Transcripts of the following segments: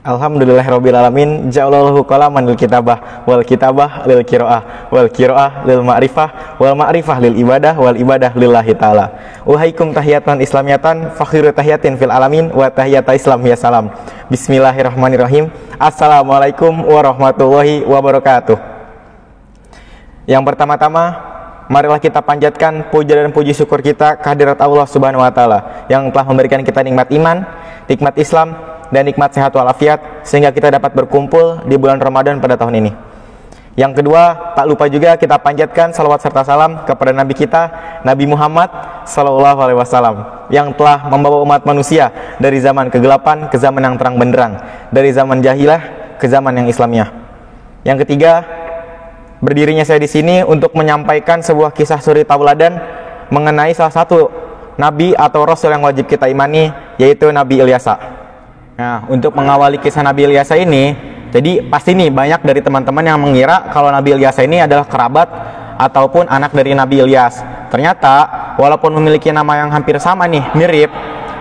Alhamdulillahirabbil alamin, ja'alallahu qalaman lil kitabah wal kitabah lil qiraah wal qiraah lil ma'rifah wal ma'rifah lil ibadah wal ibadah lillahi ta'ala. Uhaikum tahiyatan islamiyatan fakhiru tahiyatin fil alamin wa tahiyata islam ya salam. Bismillahirrahmanirrahim. Assalamualaikum warahmatullahi wabarakatuh. Yang pertama-tama, marilah kita panjatkan puja dan puji syukur kita kehadirat Allah Subhanahu wa taala yang telah memberikan kita nikmat iman, nikmat Islam, dan nikmat sehat walafiat sehingga kita dapat berkumpul di bulan Ramadan pada tahun ini. Yang kedua, tak lupa juga kita panjatkan salawat serta salam kepada Nabi kita, Nabi Muhammad Sallallahu Alaihi Wasallam, yang telah membawa umat manusia dari zaman kegelapan ke zaman yang terang benderang, dari zaman jahilah ke zaman yang Islamiyah. Yang ketiga, berdirinya saya di sini untuk menyampaikan sebuah kisah suri tauladan mengenai salah satu nabi atau rasul yang wajib kita imani, yaitu Nabi Ilyasa. Nah, untuk mengawali kisah Nabi Ilyasa ini, jadi pasti nih banyak dari teman-teman yang mengira kalau Nabi Ilyasa ini adalah kerabat ataupun anak dari Nabi Ilyas. Ternyata, walaupun memiliki nama yang hampir sama nih, mirip,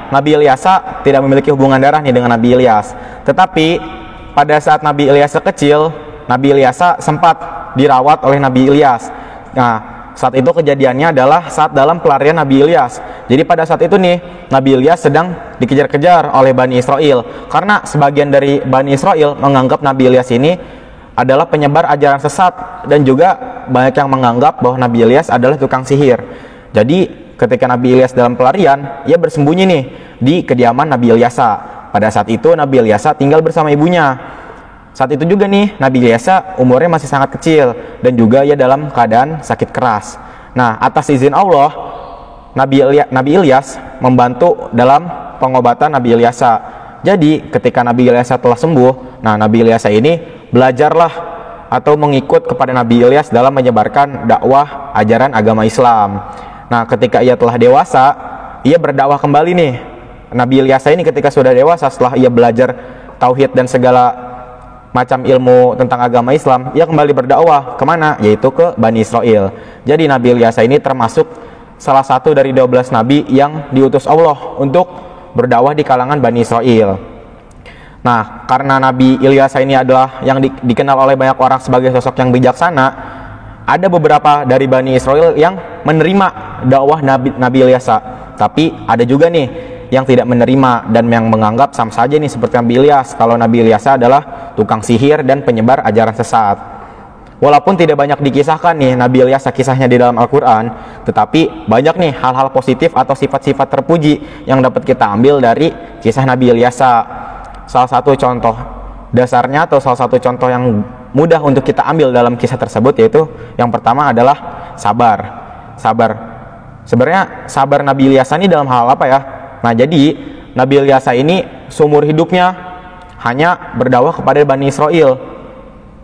Nabi Ilyasa tidak memiliki hubungan darah nih dengan Nabi Ilyas. Tetapi, pada saat Nabi Ilyasa kecil, Nabi Ilyasa sempat dirawat oleh Nabi Ilyas. Nah, saat itu kejadiannya adalah saat dalam pelarian Nabi Ilyas. Jadi pada saat itu nih, Nabi Ilyas sedang dikejar-kejar oleh Bani Israel. Karena sebagian dari Bani Israel menganggap Nabi Ilyas ini adalah penyebar ajaran sesat. Dan juga banyak yang menganggap bahwa Nabi Ilyas adalah tukang sihir. Jadi ketika Nabi Ilyas dalam pelarian, ia bersembunyi nih di kediaman Nabi Ilyasa. Pada saat itu Nabi Ilyasa tinggal bersama ibunya. Saat itu juga nih, Nabi Ilyasa umurnya masih sangat kecil dan juga ia dalam keadaan sakit keras. Nah, atas izin Allah, Nabi Ilyas membantu dalam pengobatan Nabi Ilyasa. Jadi, ketika Nabi Ilyasa telah sembuh, nah Nabi Ilyasa ini belajarlah atau mengikut kepada Nabi Ilyas dalam menyebarkan dakwah ajaran agama Islam. Nah, ketika ia telah dewasa, ia berdakwah kembali nih. Nabi Ilyasa ini ketika sudah dewasa, setelah ia belajar tauhid dan segala macam ilmu tentang agama Islam, ia kembali berdakwah kemana? Yaitu ke Bani Israel. Jadi Nabi Ilyasa ini termasuk salah satu dari 12 nabi yang diutus Allah untuk berdakwah di kalangan Bani Israel. Nah, karena Nabi Ilyasa ini adalah yang dikenal oleh banyak orang sebagai sosok yang bijaksana, ada beberapa dari Bani Israel yang menerima dakwah Nabi Ilyasa. Tapi ada juga nih yang tidak menerima dan yang menganggap sama saja nih seperti Nabi Ilyas, kalau Nabi Ilyasa adalah tukang sihir dan penyebar ajaran sesat. Walaupun tidak banyak dikisahkan nih Nabi Ilyasa kisahnya di dalam Al-Quran, tetapi banyak nih hal-hal positif atau sifat-sifat terpuji yang dapat kita ambil dari kisah Nabi Ilyasa. Salah satu contoh dasarnya atau salah satu contoh yang mudah untuk kita ambil dalam kisah tersebut, yaitu yang pertama adalah sabar. Sebenarnya sabar Nabi Ilyasa ini dalam hal apa ya? Nah, jadi Nabi Ilyasa ini seumur hidupnya hanya berdakwah kepada Bani Israel.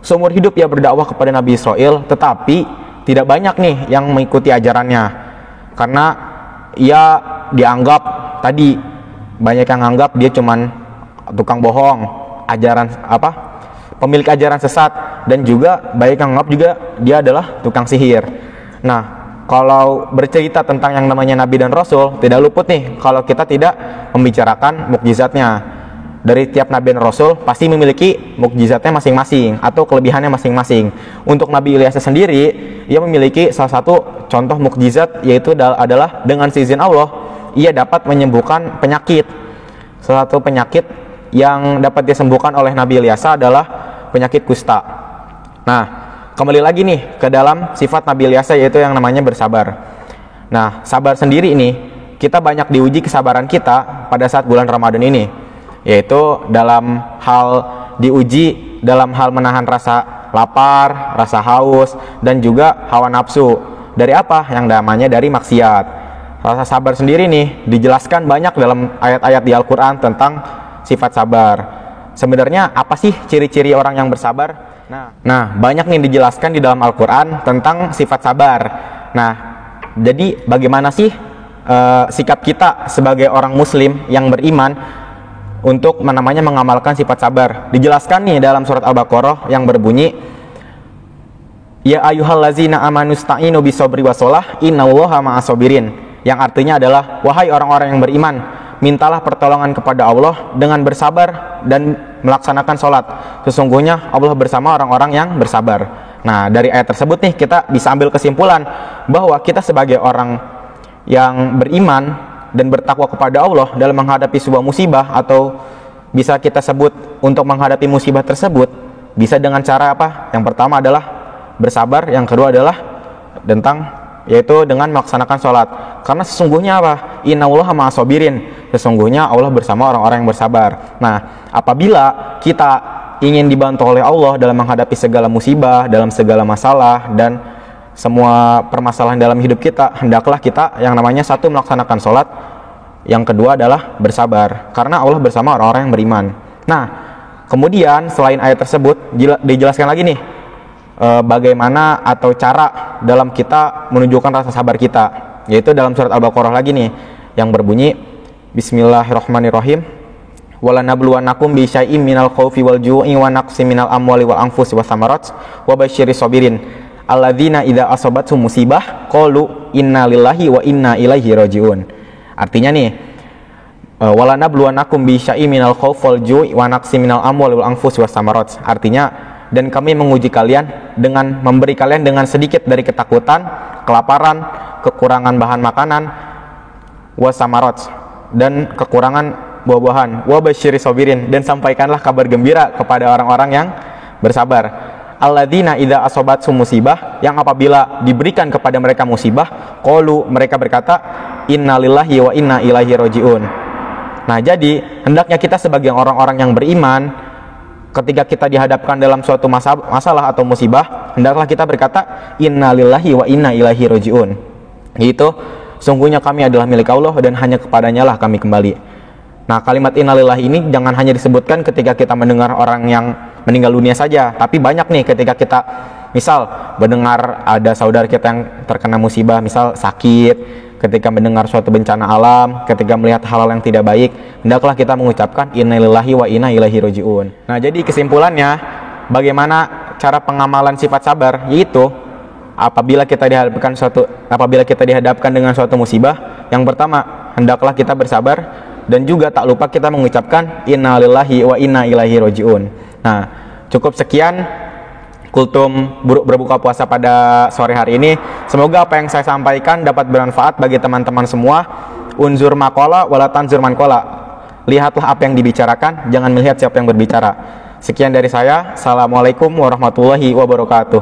Seumur hidup ia berdakwah kepada Nabi Israel, tetapi tidak banyak nih yang mengikuti ajarannya. Karena ia dianggap tadi banyak yang anggap dia cuman tukang bohong, pemilik ajaran sesat, dan juga banyak yang anggap juga dia adalah tukang sihir. Nah, kalau bercerita tentang yang namanya Nabi dan Rasul, tidak luput nih kalau kita tidak membicarakan mukjizatnya. Dari tiap Nabi dan Rasul pasti memiliki mukjizatnya masing-masing atau kelebihannya masing-masing. Untuk Nabi Ilyas sendiri, ia memiliki salah satu contoh mukjizat, yaitu adalah dengan seizin Allah, ia dapat menyembuhkan penyakit. Salah satu penyakit yang dapat disembuhkan oleh Nabi Ilyas adalah penyakit kusta. Nah, kembali lagi nih ke dalam sifat Nabi Ilyasa, yaitu yang namanya bersabar. Nah, sabar sendiri ini kita banyak diuji kesabaran kita pada saat bulan Ramadan ini, yaitu dalam hal diuji dalam hal menahan rasa lapar, rasa haus, dan juga hawa nafsu. Dari apa? Yang namanya dari maksiat. Rasa sabar sendiri nih dijelaskan banyak dalam ayat-ayat di Al-Quran tentang sifat sabar. Sebenarnya apa sih ciri-ciri orang yang bersabar? Nah, banyak nih dijelaskan di dalam Al-Quran tentang sifat sabar. Nah, jadi bagaimana sih sikap kita sebagai orang muslim yang beriman untuk mengamalkan sifat sabar? Dijelaskan nih dalam surat Al-Baqarah yang berbunyi, Ya ayyuhallazina amanu sta'inu bisabri wassalah innallaha ma'as sabirin, yang artinya adalah, wahai orang-orang yang beriman, mintalah pertolongan kepada Allah dengan bersabar dan melaksanakan sholat. Sesungguhnya Allah bersama orang-orang yang bersabar. Nah, dari ayat tersebut nih kita bisa ambil kesimpulan bahwa kita sebagai orang yang beriman dan bertakwa kepada Allah dalam menghadapi sebuah musibah, atau bisa kita sebut untuk menghadapi musibah tersebut bisa dengan cara apa? Yang pertama adalah bersabar, yang kedua adalah yaitu dengan melaksanakan sholat. Karena sesungguhnya apa? Innallaha ma'asobirin, sesungguhnya Allah bersama orang-orang yang bersabar. Nah, apabila kita ingin dibantu oleh Allah dalam menghadapi segala musibah, dalam segala masalah dan semua permasalahan dalam hidup kita, hendaklah kita yang namanya satu melaksanakan sholat, yang kedua adalah bersabar, karena Allah bersama orang-orang yang beriman. Nah, kemudian selain ayat tersebut dijelaskan lagi nih bagaimana atau cara dalam kita menunjukkan rasa sabar kita, yaitu dalam surat Al-Baqarah lagi nih yang berbunyi Bismillahirrahmanirrahim, walanabluwannakum bisyai'im minal khaufi wal ju'i wa naqsim minal amwali wal anfusi was samarat wa basyiris sabirin alladzina idza asabathum musibah qalu inna lillahi wa inna ilaihi rajiun. Artinya nih, walanabluwannakum bisyai'im minal khaufi wal ju'i wa naqsim minal amwali wal anfusi was samarat. Artinya, dan kami menguji kalian dengan memberi kalian dengan sedikit dari ketakutan, kelaparan, kekurangan bahan makanan, wasamarat, dan kekurangan buah-buahan, wabasyiri sobirin, dan sampaikanlah kabar gembira kepada orang-orang yang bersabar. Alladzina idza asobathum musibah, yang apabila diberikan kepada mereka musibah, qalu, mereka berkata, innalillahi wa inna ilaihi rajiun. Nah, jadi hendaknya kita sebagai orang-orang yang beriman, ketika kita dihadapkan dalam suatu masalah atau musibah, hendaklah kita berkata innalillahi wa inna ilaihi rajiun. Yaitu sungguhnya kami adalah milik Allah dan hanya kepadanya lah kami kembali. Nah, kalimat innalillahi ini jangan hanya disebutkan ketika kita mendengar orang yang meninggal dunia saja, tapi banyak nih ketika kita misal mendengar ada saudara kita yang terkena musibah, misal sakit, ketika mendengar suatu bencana alam, ketika melihat hal-hal yang tidak baik, hendaklah kita mengucapkan innalillahi wa inna ilaihi rajiun. Nah, jadi kesimpulannya, bagaimana cara pengamalan sifat sabar? Yaitu apabila kita dihadapkan dengan suatu musibah, yang pertama, hendaklah kita bersabar, dan juga tak lupa kita mengucapkan innalillahi wa inna ilaihi rajiun. Nah, cukup sekian kultum berbuka puasa pada sore hari ini. Semoga apa yang saya sampaikan dapat bermanfaat bagi teman-teman semua. Unzur maqala wala tanzur man qala. Lihatlah apa yang dibicarakan, jangan melihat siapa yang berbicara. Sekian dari saya. Assalamualaikum warahmatullahi wabarakatuh.